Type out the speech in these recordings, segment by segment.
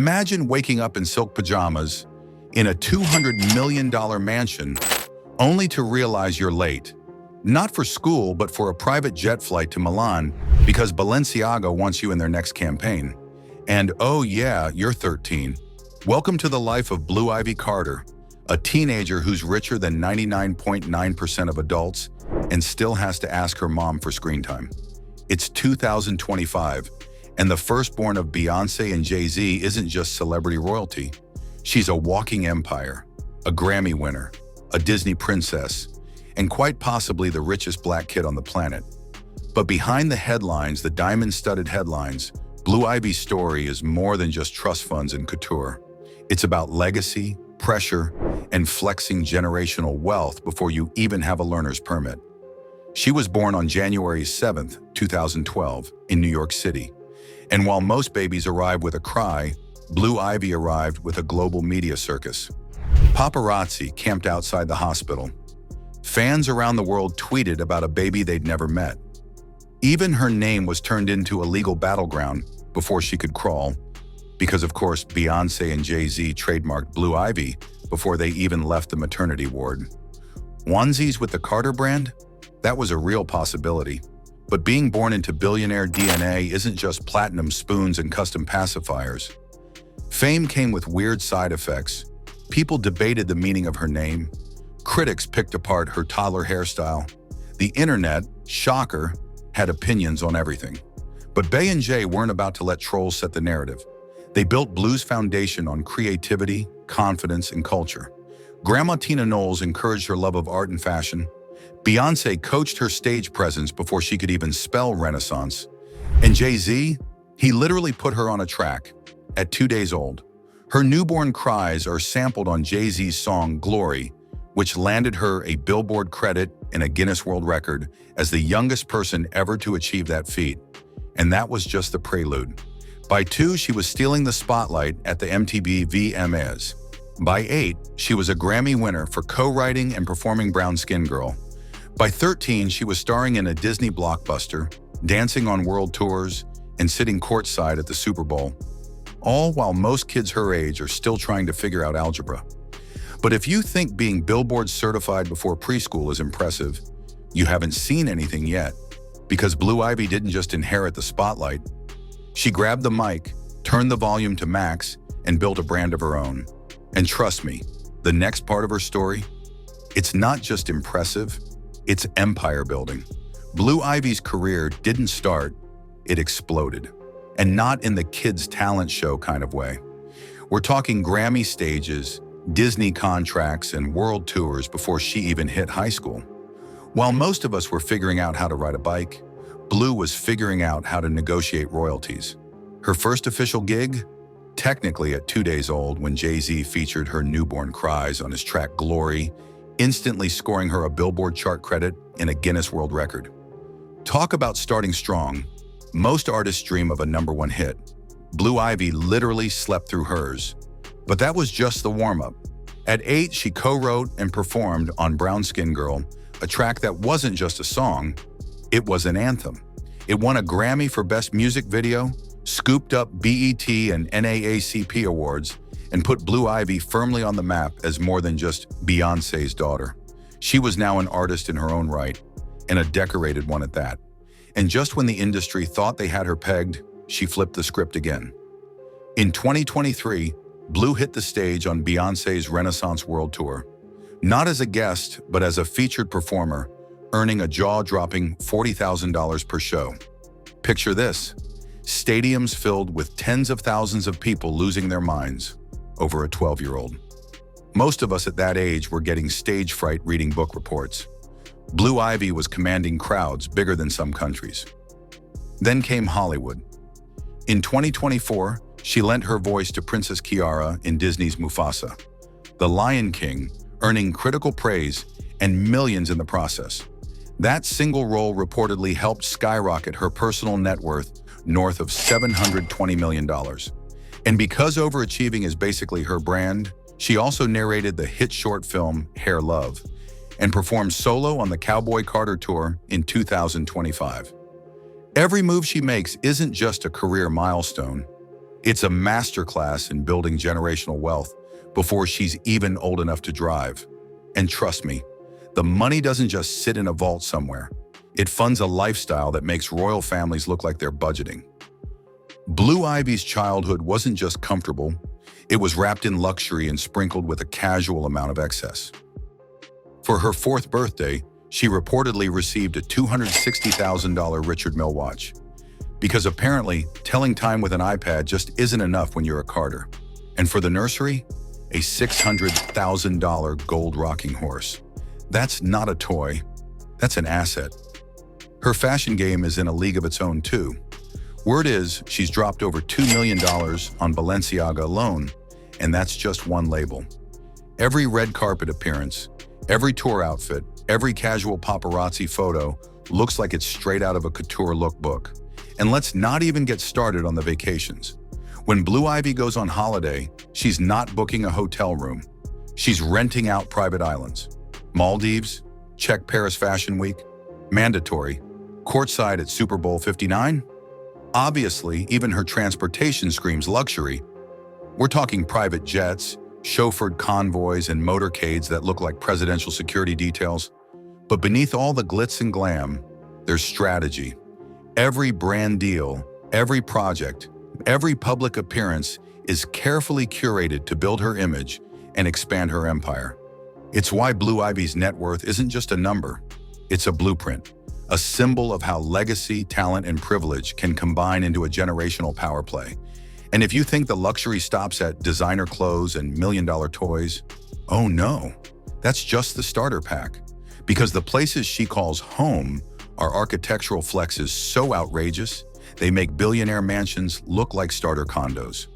Imagine waking up in silk pajamas in a $200 million mansion only to realize you're late. Not for school, but for a private jet flight to Milan because Balenciaga wants you in their next campaign. And oh yeah, you're 13. Welcome to the life of Blue Ivy Carter, a teenager who's richer than 99.9% of adults and still has to ask her mom for screen time. It's 2025, and the firstborn of Beyonce and Jay-Z isn't just celebrity royalty. She's a walking empire, a Grammy winner, a Disney princess, and quite possibly the richest black kid on the planet. But behind the headlines, the diamond-studded headlines, Blue Ivy's story is more than just trust funds and couture. It's about legacy, pressure, and flexing generational wealth before you even have a learner's permit. She was born on January 7th, 2012, in New York City. And while most babies arrive with a cry, Blue Ivy arrived with a global media circus. Paparazzi camped outside the hospital. Fans around the world tweeted about a baby they'd never met. Even her name was turned into a legal battleground before she could crawl, because of course Beyonce and Jay-Z trademarked Blue Ivy before they even left the maternity ward. Onesies with the Carter brand? That was a real possibility. But being born into billionaire DNA isn't just platinum spoons and custom pacifiers. Fame came with weird side effects. People debated the meaning of her name. Critics picked apart her toddler hairstyle. The internet, shocker, had opinions on everything. But Bey and Jay weren't about to let trolls set the narrative. They built Blue's foundation on creativity, confidence, and culture. Grandma Tina Knowles encouraged her love of art and fashion. Beyonce coached her stage presence before she could even spell Renaissance. And Jay-Z, he literally put her on a track. At 2 days old, her newborn cries are sampled on Jay-Z's song Glory, which landed her a Billboard credit and a Guinness World Record as the youngest person ever to achieve that feat. And that was just the prelude. By 2, she was stealing the spotlight at the MTV VMAs. By 8, she was a Grammy winner for co-writing and performing Brown Skin Girl. By 13, she was starring in a Disney blockbuster, dancing on world tours, and sitting courtside at the Super Bowl. All while most kids her age are still trying to figure out algebra. But if you think being Billboard certified before preschool is impressive, you haven't seen anything yet. Because Blue Ivy didn't just inherit the spotlight. She grabbed the mic, turned the volume to max, and built a brand of her own. And trust me, the next part of her story, it's not just impressive, it's empire building. Blue Ivy's career didn't start, it exploded. And not in the kids' talent show kind of way. We're talking Grammy stages, Disney contracts, and world tours before she even hit high school. While most of us were figuring out how to ride a bike, Blue was figuring out how to negotiate royalties. Her first official gig? Technically at 2 days old when Jay-Z featured her newborn cries on his track Glory, instantly scoring her a Billboard chart credit and a Guinness World Record. Talk about starting strong. Most artists dream of a #1 hit. Blue Ivy literally slept through hers. But that was just the warm-up. At 8, she co-wrote and performed on Brown Skin Girl, a track that wasn't just a song, it was an anthem. It won a Grammy for Best Music Video, scooped up BET and NAACP awards, and put Blue Ivy firmly on the map as more than just Beyonce's daughter. She was now an artist in her own right, and a decorated one at that. And just when the industry thought they had her pegged, she flipped the script again. In 2023, Blue hit the stage on Beyonce's Renaissance World Tour. Not as a guest, but as a featured performer, earning a jaw-dropping $40,000 per show. Picture this, stadiums filled with tens of thousands of people losing their minds over a 12-year-old. Most of us at that age were getting stage fright reading book reports. Blue Ivy was commanding crowds bigger than some countries. Then came Hollywood. In 2024, she lent her voice to Princess Kiara in Disney's Mufasa, The Lion King, earning critical praise and millions in the process. That single role reportedly helped skyrocket her personal net worth north of $720 million. And because overachieving is basically her brand, she also narrated the hit short film Hair Love and performed solo on the Cowboy Carter Tour in 2025. Every move she makes isn't just a career milestone, It's a masterclass in building generational wealth before she's even old enough to drive. And trust me, the money doesn't just sit in a vault somewhere. It funds a lifestyle that makes royal families look like they're budgeting. Blue Ivy's childhood wasn't just comfortable, it was wrapped in luxury and sprinkled with a casual amount of excess. For her 4th birthday, she reportedly received a $260,000 Richard Mille watch. Because apparently, telling time with an iPad just isn't enough when you're a Carter. And for the nursery, a $600,000 gold rocking horse. That's not a toy, that's an asset. Her fashion game is in a league of its own too. Word is she's dropped over $2 million on Balenciaga alone, and that's just one label. Every red carpet appearance, every tour outfit, every casual paparazzi photo looks like it's straight out of a couture lookbook. And let's not even get started on the vacations. When Blue Ivy goes on holiday, she's not booking a hotel room. She's renting out private islands. Maldives, check Paris Fashion Week, mandatory. Courtside at Super Bowl 59? Obviously, even her transportation screams luxury. We're talking private jets, chauffeured convoys, and motorcades that look like presidential security details. But beneath all the glitz and glam, there's strategy. Every brand deal, every project, every public appearance is carefully curated to build her image and expand her empire. It's why Blue Ivy's net worth isn't just a number, it's a blueprint, a symbol of how legacy, talent, and privilege can combine into a generational power play. And if you think the luxury stops at designer clothes and million-dollar toys, oh no, that's just the starter pack. Because the places she calls home are architectural flexes so outrageous, they make billionaire mansions look like starter condos.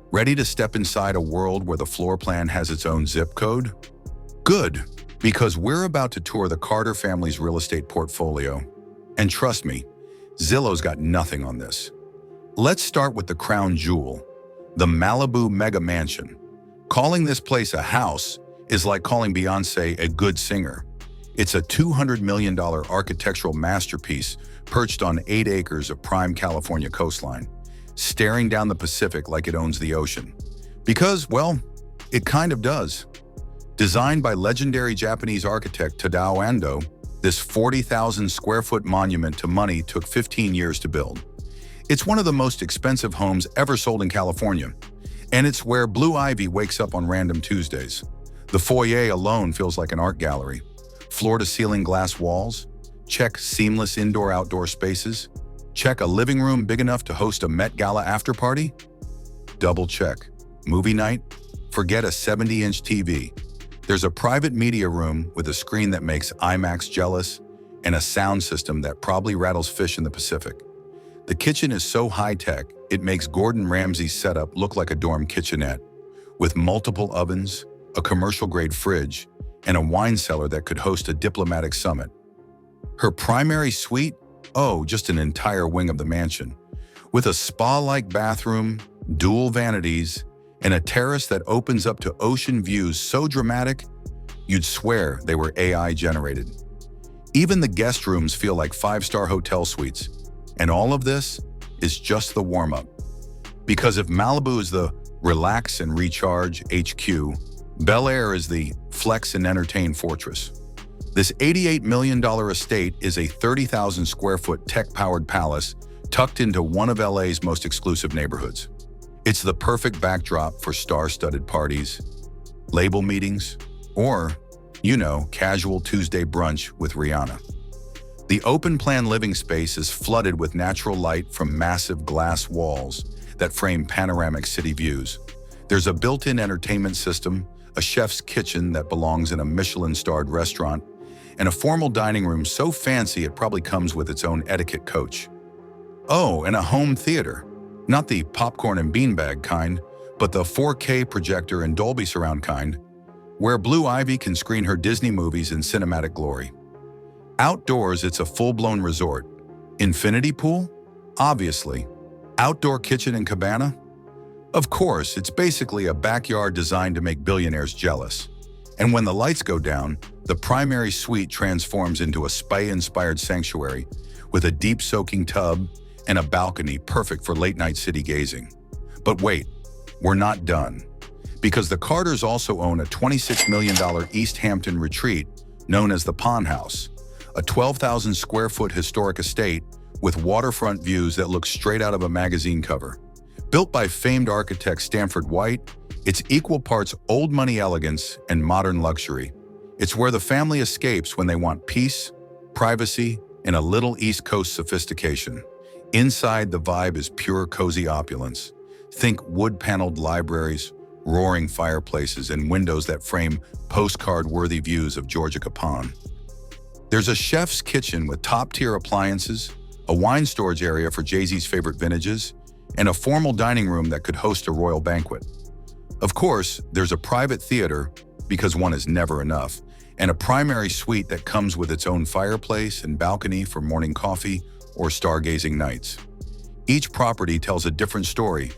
Ready to step inside a world where the floor plan has its own zip code? Good, because we're about to tour the Carter family's real estate portfolio. And trust me, Zillow's got nothing on this. Let's start with the crown jewel, the Malibu Mega Mansion. Calling this place a house is like calling Beyonce a good singer. It's a $200 million architectural masterpiece perched on 8 acres of prime California coastline, staring down the Pacific like it owns the ocean. Because, well, it kind of does. Designed by legendary Japanese architect Tadao Ando, this 40,000 square foot monument to money took 15 years to build. It's one of the most expensive homes ever sold in California, and it's where Blue Ivy wakes up on random Tuesdays. The foyer alone feels like an art gallery. Floor-to-ceiling glass walls, check seamless indoor-outdoor spaces, check a living room big enough to host a Met Gala after-party, double check. Movie night? Forget a 70-inch TV. There's a private media room with a screen that makes IMAX jealous and a sound system that probably rattles fish in the Pacific. The kitchen is so high-tech, it makes Gordon Ramsay's setup look like a dorm kitchenette, with multiple ovens, a commercial-grade fridge, and a wine cellar that could host a diplomatic summit. Her primary suite? Oh, just an entire wing of the mansion, with a spa-like bathroom, dual vanities, and a terrace that opens up to ocean views so dramatic, you'd swear they were AI generated. Even the guest rooms feel like 5-star hotel suites, and all of this is just the warm-up. Because if Malibu is the relax and recharge HQ, Bel Air is the flex and entertain fortress. This $88 million estate is a 30,000 square foot tech-powered palace tucked into one of LA's most exclusive neighborhoods. It's the perfect backdrop for star-studded parties, label meetings, or, casual Tuesday brunch with Rihanna. The open-plan living space is flooded with natural light from massive glass walls that frame panoramic city views. There's a built-in entertainment system, a chef's kitchen that belongs in a Michelin-starred restaurant, and a formal dining room so fancy it probably comes with its own etiquette coach. Oh, and a home theater. Not the popcorn and beanbag kind, but the 4K projector and Dolby Surround kind, where Blue Ivy can screen her Disney movies in cinematic glory. Outdoors, it's a full-blown resort. Infinity pool? Obviously. Outdoor kitchen and cabana? Of course, it's basically a backyard designed to make billionaires jealous. And when the lights go down, the primary suite transforms into a spa-inspired sanctuary with a deep soaking tub and a balcony perfect for late-night city gazing. But wait, we're not done. Because the Carters also own a $26 million East Hampton retreat known as the Pond House, a 12,000 square foot historic estate with waterfront views that look straight out of a magazine cover. Built by famed architect Stanford White, it's equal parts old money elegance and modern luxury. It's where the family escapes when they want peace, privacy, and a little East Coast sophistication. Inside, the vibe is pure cozy opulence. Think wood-paneled libraries, roaring fireplaces, and windows that frame postcard-worthy views of Georgia Capon. There's a chef's kitchen with top-tier appliances, a wine storage area for JayZ's favorite vintages, and a formal dining room that could host a royal banquet. Of course, there's a private theater, because one is never enough, and a primary suite that comes with its own fireplace and balcony for morning coffee or stargazing nights. Each property tells a different story.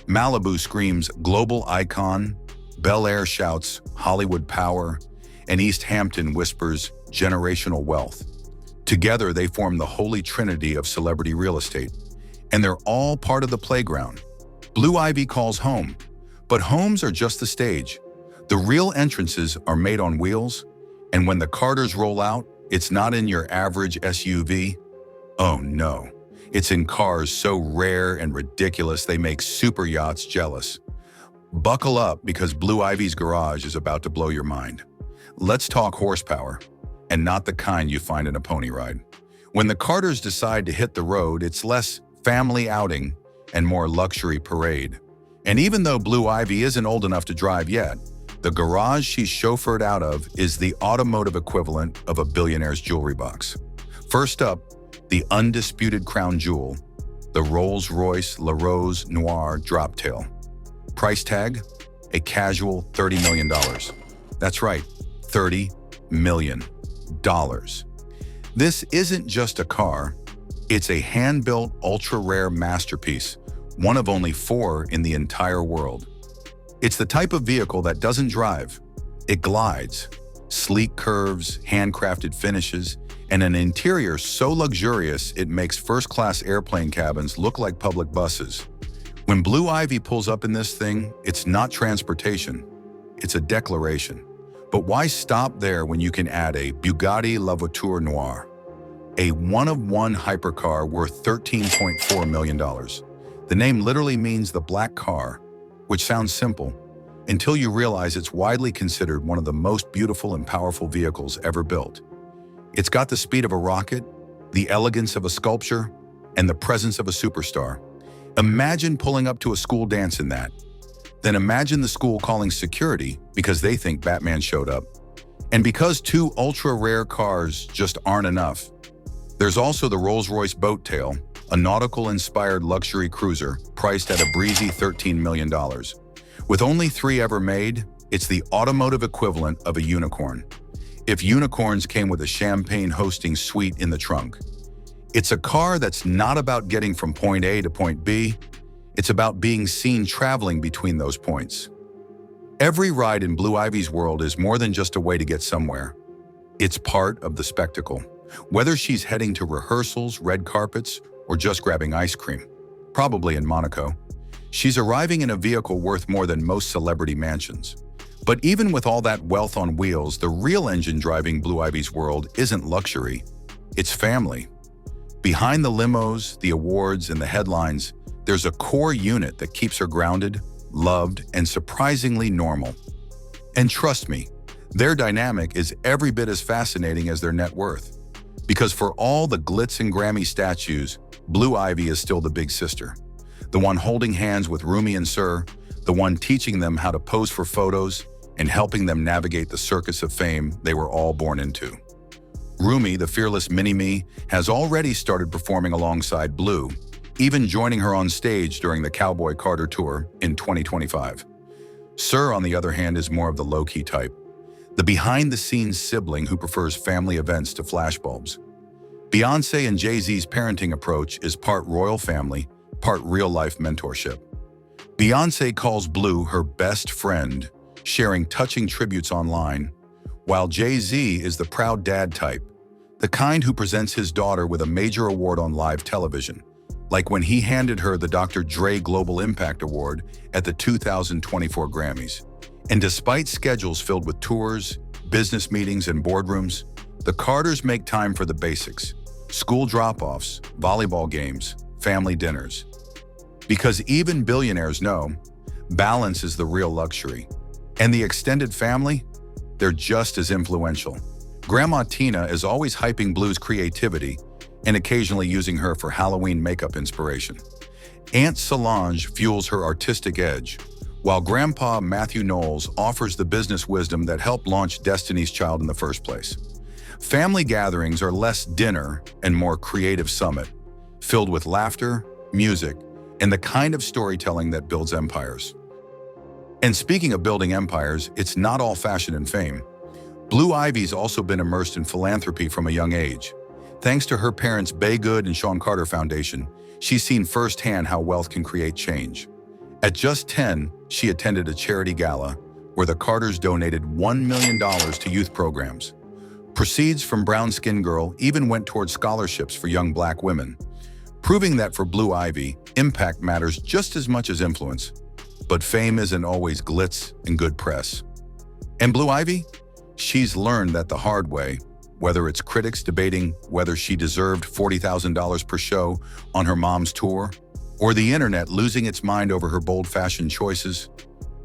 Malibu screams global icon, Bel Air shouts Hollywood power, and East Hampton whispers generational wealth. Together, they form the holy trinity of celebrity real estate, and they're all part of the playground. Blue Ivy calls home, but homes are just the stage. The real entrances are made on wheels, and when the Carters roll out, it's not in your average SUV. Oh no, it's in cars so rare and ridiculous they make super yachts jealous. Buckle up because Blue Ivy's garage is about to blow your mind. Let's talk horsepower, and not the kind you find in a pony ride. When the Carters decide to hit the road, it's less family outing and more luxury parade. And even though Blue Ivy isn't old enough to drive yet, the garage she's chauffeured out of is the automotive equivalent of a billionaire's jewelry box. First up, the undisputed crown jewel, the Rolls-Royce La Rose Noir Droptail. Price tag? A casual $30 million. That's right, $30 million. This isn't just a car, it's a hand-built, ultra-rare masterpiece, one of only 4 in the entire world. It's the type of vehicle that doesn't drive, it glides. Sleek curves, handcrafted finishes, and an interior so luxurious it makes first-class airplane cabins look like public buses. When Blue Ivy pulls up in this thing, it's not transportation, it's a declaration. But why stop there when you can add a Bugatti La Voiture Noire, a one-of-one hypercar worth $13.4 million. The name literally means the black car, which sounds simple, until you realize it's widely considered one of the most beautiful and powerful vehicles ever built. It's got the speed of a rocket, the elegance of a sculpture, and the presence of a superstar. Imagine pulling up to a school dance in that. Then imagine the school calling security because they think Batman showed up. And because 2 ultra-rare cars just aren't enough, there's also the Rolls-Royce Boattail, a nautical-inspired luxury cruiser priced at a breezy $13 million. With only 3 ever made, it's the automotive equivalent of a unicorn. If unicorns came with a champagne hosting suite in the trunk. It's a car that's not about getting from point A to point B, it's about being seen traveling between those points. Every ride in Blue Ivy's world is more than just a way to get somewhere. It's part of the spectacle. Whether she's heading to rehearsals, red carpets, or just grabbing ice cream, probably in Monaco, she's arriving in a vehicle worth more than most celebrity mansions. But even with all that wealth on wheels, the real engine driving Blue Ivy's world isn't luxury, it's family. Behind the limos, the awards, and the headlines, there's a core unit that keeps her grounded, loved, and surprisingly normal. And trust me, their dynamic is every bit as fascinating as their net worth. Because for all the glitz and Grammy statues, Blue Ivy is still the big sister. The one holding hands with Rumi and Sir, the one teaching them how to pose for photos and helping them navigate the circus of fame they were all born into. Rumi, the fearless mini-me, has already started performing alongside Blue, even joining her on stage during the Cowboy Carter Tour in 2025. Sir, on the other hand, is more of the low-key type, the behind-the-scenes sibling who prefers family events to flashbulbs. Beyonce and Jay-Z's parenting approach is part royal family, part real-life mentorship. Beyonce calls Blue her best friend, sharing touching tributes online, while JayZ is the proud dad type, the kind who presents his daughter with a major award on live television, like when he handed her the Dr. Dre Global Impact Award at the 2024 Grammys. And despite schedules filled with tours, business meetings, and boardrooms, the Carters make time for the basics: school drop-offs, volleyball games, family dinners. Because even billionaires know, balance is the real luxury. And the extended family? They're just as influential. Grandma Tina is always hyping Blue's creativity and occasionally using her for Halloween makeup inspiration. Aunt Solange fuels her artistic edge, while Grandpa Matthew Knowles offers the business wisdom that helped launch Destiny's Child in the first place. Family gatherings are less dinner and more creative summit, filled with laughter, music, and the kind of storytelling that builds empires. And speaking of building empires, it's not all fashion and fame. Blue Ivy's also been immersed in philanthropy from a young age. Thanks to her parents' Baygood and Sean Carter Foundation, she's seen firsthand how wealth can create change. At just 10, she attended a charity gala where the Carters donated $1 million to youth programs. Proceeds from Brown Skin Girl even went toward scholarships for young Black women, proving that for Blue Ivy, impact matters just as much as influence. But fame isn't always glitz and good press. And Blue Ivy? She's learned that the hard way, whether it's critics debating whether she deserved $40,000 per show on her mom's tour, or the internet losing its mind over her bold fashion choices,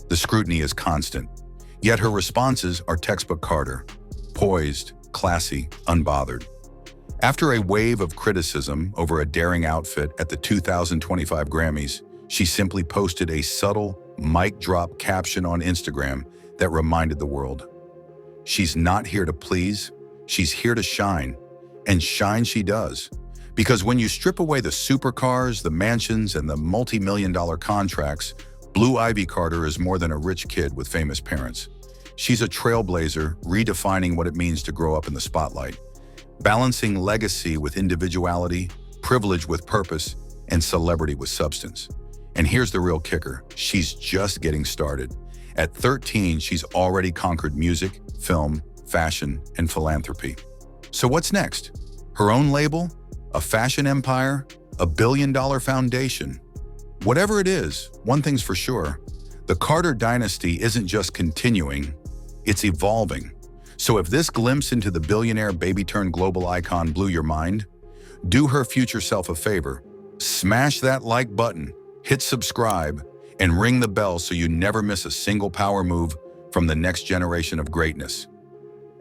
the scrutiny is constant. Yet her responses are textbook Carter: poised, classy, unbothered. After a wave of criticism over a daring outfit at the 2025 Grammys, she simply posted a subtle, mic-drop caption on Instagram that reminded the world: she's not here to please, she's here to shine, and shine she does. Because when you strip away the supercars, the mansions, and the multi-million-dollar contracts, Blue Ivy Carter is more than a rich kid with famous parents. She's a trailblazer, redefining what it means to grow up in the spotlight, balancing legacy with individuality, privilege with purpose, and celebrity with substance. And here's the real kicker: she's just getting started. At 13, she's already conquered music, film, fashion, and philanthropy. So what's next? Her own label? A fashion empire? A billion-dollar foundation? Whatever it is, one thing's for sure: the Carter dynasty isn't just continuing, it's evolving. So if this glimpse into the billionaire baby-turned-global icon blew your mind, do her future self a favor. Smash that like button, hit subscribe, and ring the bell so you never miss a single power move from the next generation of greatness.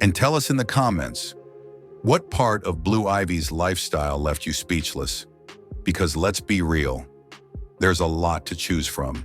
And tell us in the comments, what part of Blue Ivy's lifestyle left you speechless? Because let's be real, there's a lot to choose from.